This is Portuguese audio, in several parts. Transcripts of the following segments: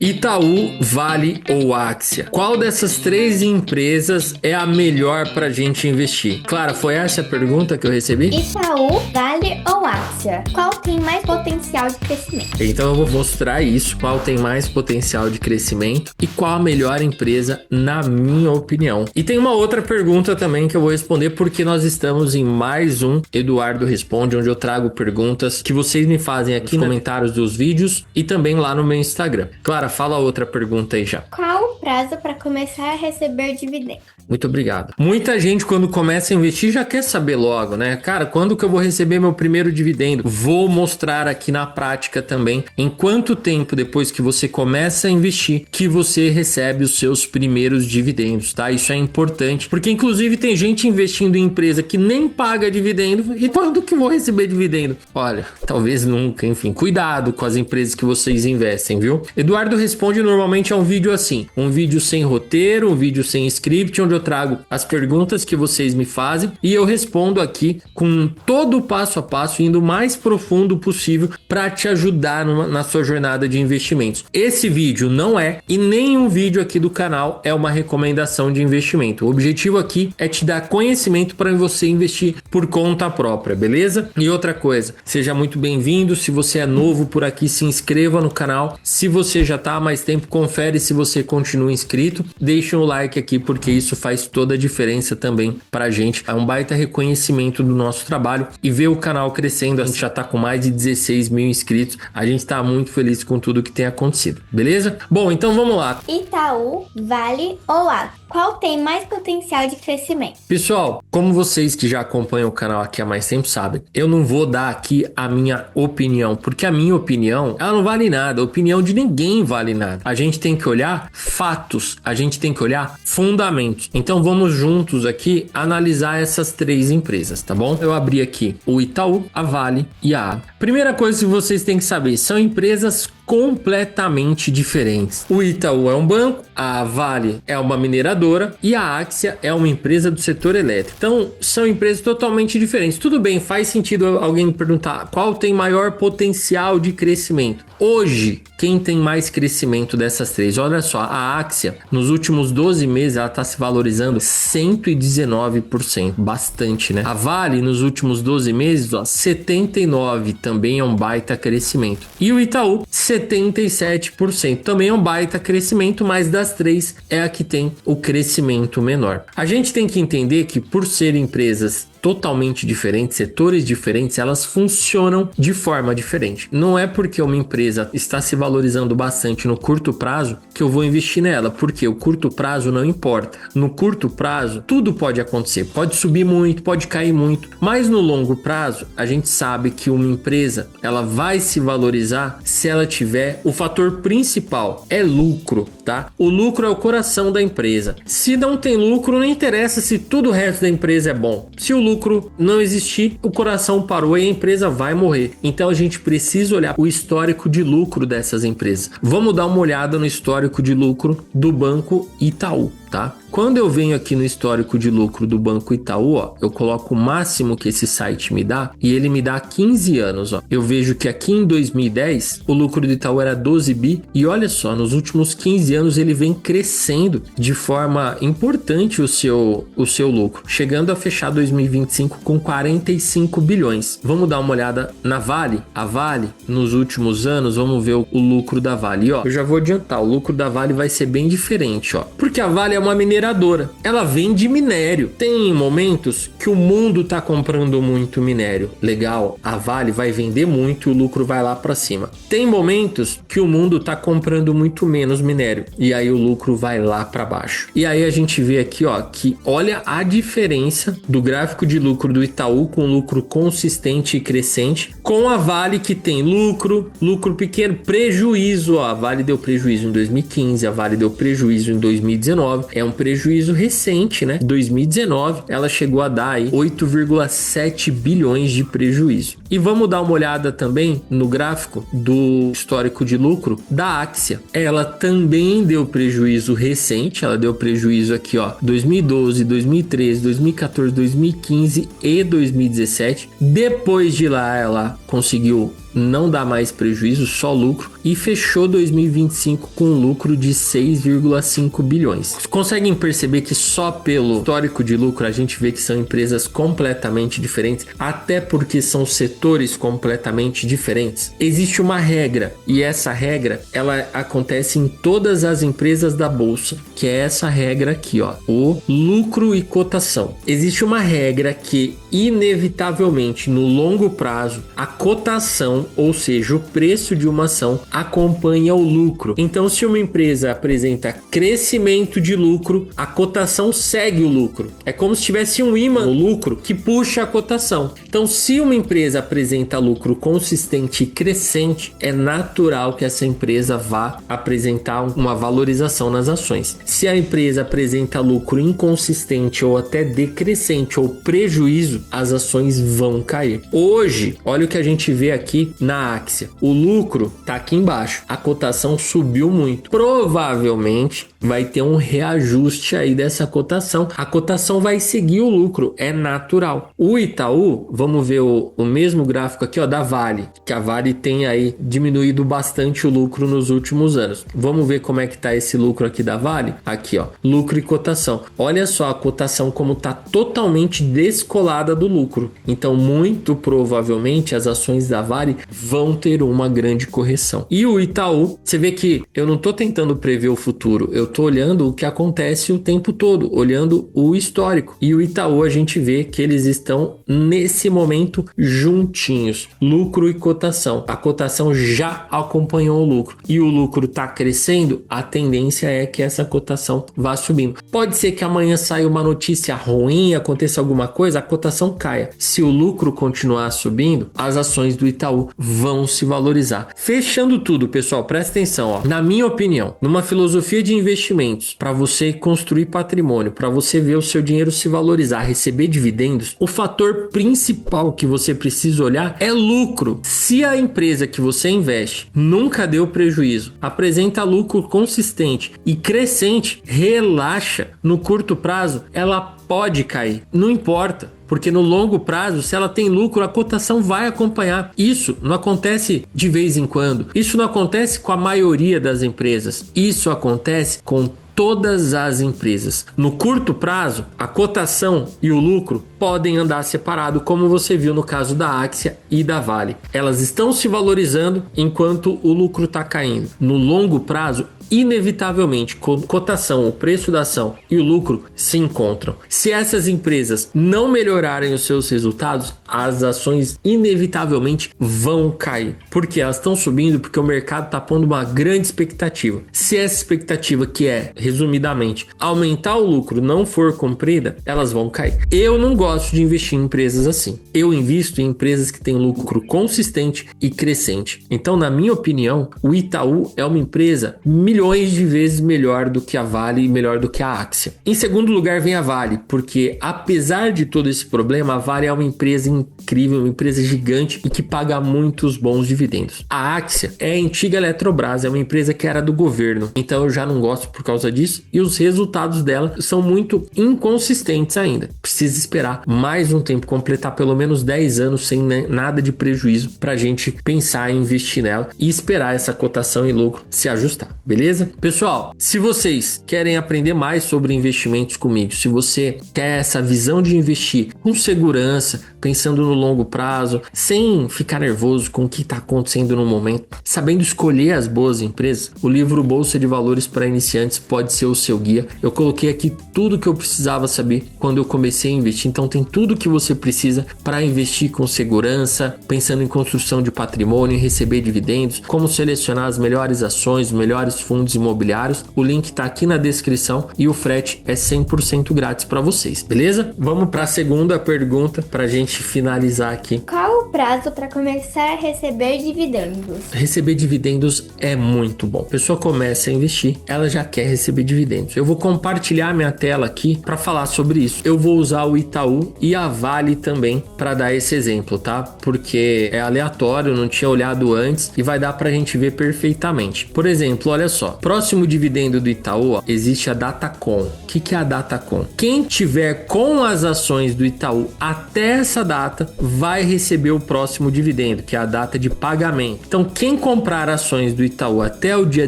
Itaú, Vale ou Axia? Qual dessas três empresas é a melhor pra gente investir? Clara, foi essa a pergunta que eu recebi? Itaú, Vale ou Axia? Qual tem mais potencial de crescimento? Então eu vou mostrar isso, qual tem mais potencial de crescimento e qual a melhor empresa na minha opinião. E tem uma outra pergunta também que eu vou responder porque nós estamos em mais um Eduardo Responde, onde eu trago perguntas que vocês me fazem aqui nos comentários dos vídeos e também lá no meu Instagram. Clara, fala outra pergunta aí já. Qual o prazo para começar a receber dividendos? Muito obrigado. Muita gente quando começa a investir já quer saber logo, né? Cara, quando que eu vou receber meu primeiro dividendo? Vou mostrar aqui na prática também em quanto tempo depois que você começa a investir que você recebe os seus primeiros dividendos, tá? Isso é importante, porque inclusive tem gente investindo em empresa que nem paga dividendo e quando que vou receber dividendo? Olha, talvez nunca, enfim, cuidado com as empresas que vocês investem, viu? Eduardo Responde normalmente é um vídeo assim, um vídeo sem roteiro, um vídeo sem script, onde eu trago as perguntas que vocês me fazem e eu respondo aqui com todo o passo a passo, indo o mais profundo possível para te ajudar na sua jornada de investimentos. Esse vídeo não é, e nenhum vídeo aqui do canal é uma recomendação de investimento. O objetivo aqui é te dar conhecimento para você investir por conta própria, beleza? E outra coisa, seja muito bem-vindo. Se você é novo por aqui, se inscreva no canal. Se você já está há mais tempo, confere se você continua inscrito. Deixa um like aqui porque isso faz toda a diferença também pra gente. É um baita reconhecimento do nosso trabalho e ver o canal crescendo. A gente já tá com mais de 16 mil inscritos. A gente tá muito feliz com tudo que tem acontecido, beleza? Bom, então vamos lá. Itaú, Vale ou Axia? Qual tem mais potencial de crescimento? Pessoal, como vocês que já acompanham o canal aqui há mais tempo sabem, eu não vou dar aqui a minha opinião, porque a minha opinião, ela não vale nada, a opinião de ninguém vale nada. A gente tem que olhar fatos, a gente tem que olhar fundamentos. Então vamos juntos aqui analisar essas três empresas, tá bom? Eu abri aqui o Itaú, a Vale e a Axia. Primeira coisa que vocês têm que saber, são empresas completamente diferentes. O Itaú é um banco, a Vale é uma mineradora e a Axia é uma empresa do setor elétrico. Então, são empresas totalmente diferentes. Tudo bem, faz sentido alguém me perguntar qual tem maior potencial de crescimento. Hoje, quem tem mais crescimento dessas três? Olha só, a Axia, nos últimos 12 meses, ela está se valorizando 119%. Bastante, né? A Vale, nos últimos 12 meses, 79%. Também é um baita crescimento. E o Itaú, 77%. Também é um baita crescimento, mas das três é a que tem o crescimento menor. A gente tem que entender que por serem empresas totalmente diferentes, setores diferentes, elas funcionam de forma diferente. Não é porque uma empresa está se valorizando bastante no curto prazo que eu vou investir nela, porque o curto prazo não importa. No curto prazo, tudo pode acontecer. Pode subir muito, pode cair muito, mas no longo prazo, a gente sabe que uma empresa, ela vai se valorizar se ela tiver o fator principal, é lucro, tá? O lucro é o coração da empresa. Se não tem lucro, não interessa se tudo o resto da empresa é bom. Se o lucro não existir, o coração parou e a empresa vai morrer. Então a gente precisa olhar o histórico de lucro dessas empresas. Vamos dar uma olhada no histórico de lucro do Banco Itaú, tá? Quando eu venho aqui no histórico de lucro do Banco Itaú, ó, eu coloco o máximo que esse site me dá e ele me dá 15 anos, ó. Eu vejo que aqui em 2010 o lucro do Itaú era 12 bi e olha só, nos últimos 15 anos ele vem crescendo de forma importante o seu lucro, chegando a fechar 2025 com 45 bilhões. Vamos dar uma olhada na Vale? A Vale, nos últimos anos, vamos ver o lucro da Vale. E, ó, eu já vou adiantar, o lucro da Vale vai ser bem diferente, ó, porque a Vale é uma mineradora, ela vende minério. Tem momentos que o mundo tá comprando muito minério, legal, a Vale vai vender muito e o lucro vai lá para cima. Tem momentos que o mundo tá comprando muito menos minério e aí o lucro vai lá para baixo. E aí a gente vê aqui, ó, que olha a diferença do gráfico de lucro do Itaú com lucro consistente e crescente, com a Vale que tem lucro pequeno, prejuízo, ó, a Vale deu prejuízo em 2015, a Vale deu prejuízo em 2019, é um prejuízo recente, né? 2019, ela chegou a dar aí 8,7 bilhões de prejuízo. E vamos dar uma olhada também no gráfico do histórico de lucro da Axia. Ela também deu prejuízo recente, ela deu prejuízo aqui, ó, 2012, 2013, 2014, 2015 e 2017. Depois de lá, ela conseguiu não dá mais prejuízo, só lucro, e fechou 2025 com um lucro de 6,5 bilhões. Conseguem perceber que só pelo histórico de lucro a gente vê que são empresas completamente diferentes, até porque são setores completamente diferentes. Existe uma regra, e essa regra ela acontece em todas as empresas da bolsa, que é essa regra aqui, ó, o lucro e cotação. Existe uma regra que inevitavelmente no longo prazo a cotação, ou seja, o preço de uma ação acompanha o lucro. Então, se uma empresa apresenta crescimento de lucro, a cotação segue o lucro. É como se tivesse um ímã no lucro que puxa a cotação. Então, se uma empresa apresenta lucro consistente e crescente, é natural que essa empresa vá apresentar uma valorização nas ações. Se a empresa apresenta lucro inconsistente ou até decrescente ou prejuízo, as ações vão cair. Hoje, olha o que a gente vê aqui na Axia. O lucro tá aqui embaixo. A cotação subiu muito. Provavelmente vai ter um reajuste aí dessa cotação. A cotação vai seguir o lucro, é natural. O Itaú, vamos ver o mesmo gráfico aqui, ó, da Vale, que a Vale tem aí diminuído bastante o lucro nos últimos anos. Vamos ver como é que tá esse lucro aqui da Vale? Aqui, ó, lucro e cotação. Olha só a cotação como tá totalmente descolada do lucro. Então, muito provavelmente as ações da Vale vão ter uma grande correção. E o Itaú, você vê que eu não tô tentando prever o futuro, eu tô olhando o que acontece o tempo todo, olhando o histórico. E o Itaú, a gente vê que eles estão nesse momento juntinhos, lucro e cotação. A cotação já acompanhou o lucro e o lucro tá crescendo, a tendência é que essa cotação vá subindo. Pode ser que amanhã saia uma notícia ruim, aconteça alguma coisa, a cotação caia. Se o lucro continuar subindo, as ações do Itaú vão se valorizar. Fechando tudo, pessoal, presta atenção, ó. Na minha opinião, numa filosofia de investimentos, para você construir patrimônio, para você ver o seu dinheiro se valorizar, receber dividendos, o fator principal que você precisa olhar é lucro. Se a empresa que você investe nunca deu prejuízo, apresenta lucro consistente e crescente, relaxa. No curto prazo, ela pode cair, não importa. Porque no longo prazo, se ela tem lucro, a cotação vai acompanhar. Isso não acontece de vez em quando. Isso não acontece com a maioria das empresas. Isso acontece com todas as empresas. No curto prazo, a cotação e o lucro podem andar separado, como você viu no caso da Axia e da Vale. Elas estão se valorizando enquanto o lucro está caindo. No longo prazo, inevitavelmente, cotação, o preço da ação e o lucro se encontram. Se essas empresas não melhorarem os seus resultados, as ações inevitavelmente vão cair. Porque elas estão subindo porque o mercado está pondo uma grande expectativa. Se essa expectativa, que é, resumidamente, aumentar o lucro, não for cumprida, elas vão cair. Eu não gosto de investir em empresas assim. Eu invisto em empresas que têm lucro consistente e crescente. Então, na minha opinião, o Itaú é uma empresa milhões de vezes melhor do que a Vale e melhor do que a Axia. Em segundo lugar vem a Vale, porque apesar de todo esse problema, a Vale é uma empresa incrível, uma empresa gigante e que paga muitos bons dividendos. A Axia é a antiga Eletrobras, é uma empresa que era do governo, então eu já não gosto por causa disso, e os resultados dela são muito inconsistentes ainda. Precisa esperar mais um tempo, completar pelo menos 10 anos sem nada de prejuízo pra gente pensar em investir nela e esperar essa cotação e lucro se ajustar, beleza? Pessoal, se vocês querem aprender mais sobre investimentos comigo, se você quer essa visão de investir com segurança, pensando no longo prazo, sem ficar nervoso com o que está acontecendo no momento, sabendo escolher as boas empresas, o livro Bolsa de Valores para Iniciantes pode ser o seu guia. Eu coloquei aqui tudo que eu precisava saber quando eu comecei a investir, então tem tudo que você precisa para investir com segurança, pensando em construção de patrimônio, em receber dividendos, como selecionar as melhores ações, os melhores fundos imobiliários. O link está aqui na descrição e o frete é 100% grátis para vocês, beleza? Vamos para a segunda pergunta para a gente finalizar aqui. Qual o prazo para começar a receber dividendos? Receber dividendos é muito bom. A pessoa começa a investir, ela já quer receber dividendos. Eu vou compartilhar minha tela aqui para falar sobre isso. Eu vou usar o Itaú e a Vale também para dar esse exemplo, tá? Porque é aleatório, não tinha olhado antes e vai dar para a gente ver perfeitamente. Por exemplo, olha só, próximo dividendo do Itaú, ó, existe a Datacom. O que é a Datacom? Quem tiver com as ações do Itaú até essa data vai receber o o próximo dividendo, que é a data de pagamento. Então, quem comprar ações do Itaú até o dia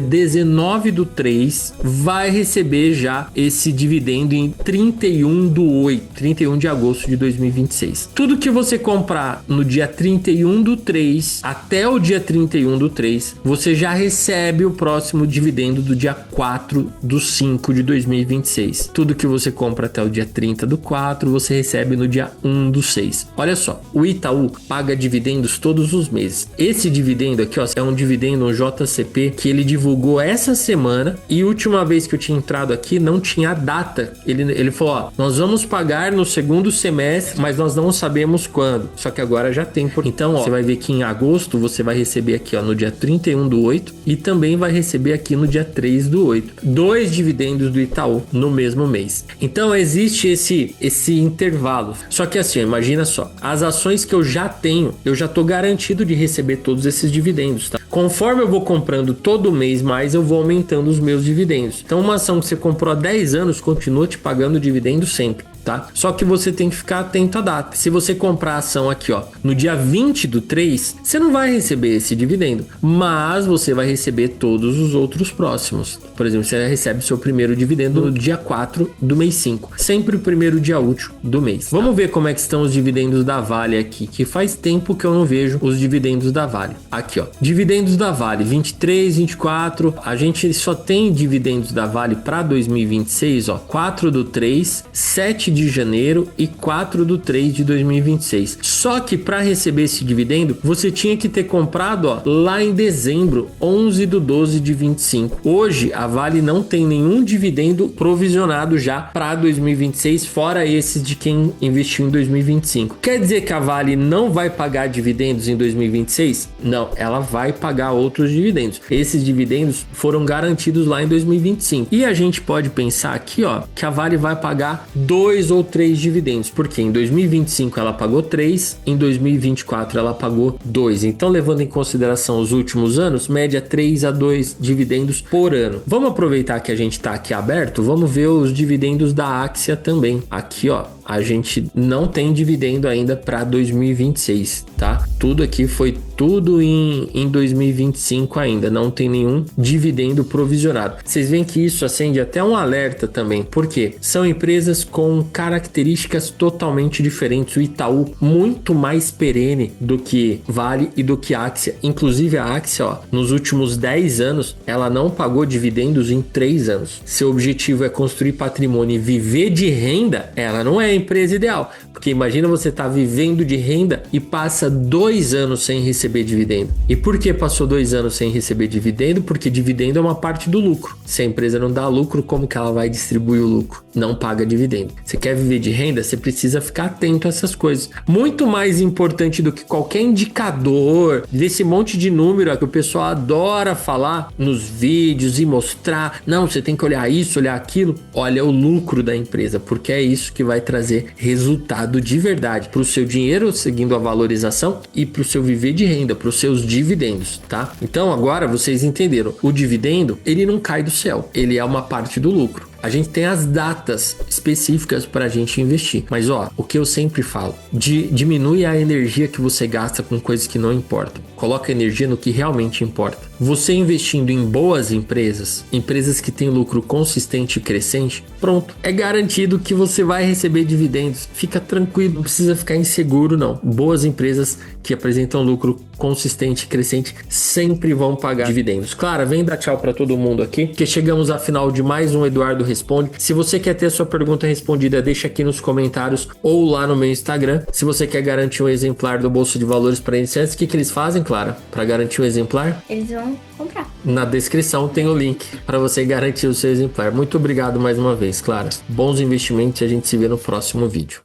19/3 vai receber já esse dividendo em 31 de agosto de 2026. Tudo que você comprar no dia 31/3 até o dia 31/3, você já recebe o próximo dividendo do dia 4/5 de 2026. Tudo que você compra até o dia 30/4, você recebe no dia 1/6. Olha só, o Itaú paga dividendos todos os meses. Esse dividendo aqui, ó, é um dividendo, um JCP, que ele divulgou essa semana, e última vez que eu tinha entrado aqui não tinha data. Ele falou, ó, nós vamos pagar no segundo semestre, mas nós não sabemos quando. Só que agora já tem. Então, ó, você vai ver que em agosto você vai receber aqui, ó, no dia 31/8 e também vai receber aqui no dia 3/8. 2 dividendos do Itaú no mesmo mês. Então, existe esse intervalo. Só que assim, imagina só, as ações que eu já tenho, eu já tô garantido de receber todos esses dividendos, tá? Conforme eu vou comprando todo mês mais, eu vou aumentando os meus dividendos. Então, uma ação que você comprou há 10 anos continua te pagando dividendo sempre, tá? Só que você tem que ficar atento à data. Se você comprar a ação aqui, ó, no dia 20/3, você não vai receber esse dividendo, mas você vai receber todos os outros próximos. Por exemplo, você recebe seu primeiro dividendo no dia 4 do mês 5, sempre o primeiro dia útil do mês. Vamos ver como é que estão os dividendos da Vale aqui, que faz tempo que eu não vejo os dividendos da Vale. Aqui, ó, dividendos da Vale, 23, 24, a gente só tem dividendos da Vale para 2026, ó, 4/3, 7 de janeiro e 4/3 de 2026. Só que para receber esse dividendo, você tinha que ter comprado, ó, lá em dezembro, 11/12 de 25. Hoje, a Vale não tem nenhum dividendo provisionado já para 2026, fora esses de quem investiu em 2025. Quer dizer que a Vale não vai pagar dividendos em 2026? Não, ela vai pagar outros dividendos. Esses dividendos foram garantidos lá em 2025. E a gente pode pensar aqui, ó, que a Vale vai pagar 2 ou 3 dividendos, porque em 2025 ela pagou 3, em 2024 ela pagou 2. Então, levando em consideração os últimos anos, média 3 a 2 dividendos por ano. Vamos aproveitar que a gente está aqui aberto, vamos ver os dividendos da Axia também. Aqui, ó, a gente não tem dividendo ainda para 2026, tá? Tudo aqui foi tudo em 2025 ainda, não tem nenhum dividendo provisionado. Vocês veem que isso acende até um alerta também, porque são empresas com características totalmente diferentes. O Itaú, muito mais perene do que Vale e do que Axia. Inclusive a Axia, ó, nos últimos 10 anos, ela não pagou dividendos em 3 anos. Seu objetivo é construir patrimônio e viver de renda, ela não é a empresa ideal. Porque imagina você tá vivendo de renda e passa 2 anos sem receber dividendo. E por que passou 2 anos sem receber dividendo? Porque dividendo é uma parte do lucro. Se a empresa não dá lucro, como que ela vai distribuir o lucro? Não paga dividendo. Você quer viver de renda? Você precisa ficar atento a essas coisas. Muito mais importante do que qualquer indicador, desse monte de número que o pessoal adora falar nos vídeos e mostrar. Não, você tem que olhar isso, olhar aquilo. Olha o lucro da empresa, porque é isso que vai trazer resultado de verdade para o seu dinheiro, seguindo a valorização, e para o seu viver de renda, para os seus dividendos, tá? Então agora vocês entenderam. O dividendo, ele não cai do céu, ele é uma parte do lucro. A gente tem as datas específicas para a gente investir. Mas ó, o que eu sempre falo, diminui a energia que você gasta com coisas que não importam. Coloca energia no que realmente importa. Você investindo em boas empresas, empresas que têm lucro consistente e crescente, pronto. É garantido que você vai receber dividendos. Fica tranquilo, não precisa ficar inseguro não. Boas empresas que apresentam lucro consistente e crescente sempre vão pagar dividendos. Clara, vem dar tchau para todo mundo aqui, que chegamos ao final de mais um Eduardo Responde. Se você quer ter a sua pergunta respondida, deixa aqui nos comentários ou lá no meu Instagram. Se você quer garantir um exemplar do Bolsa de Valores para iniciantes, o que eles fazem, Clara, para garantir um exemplar? Eles vão comprar. Na descrição tem o link para você garantir o seu exemplar. Muito obrigado mais uma vez, Clara. Bons investimentos e a gente se vê no próximo vídeo.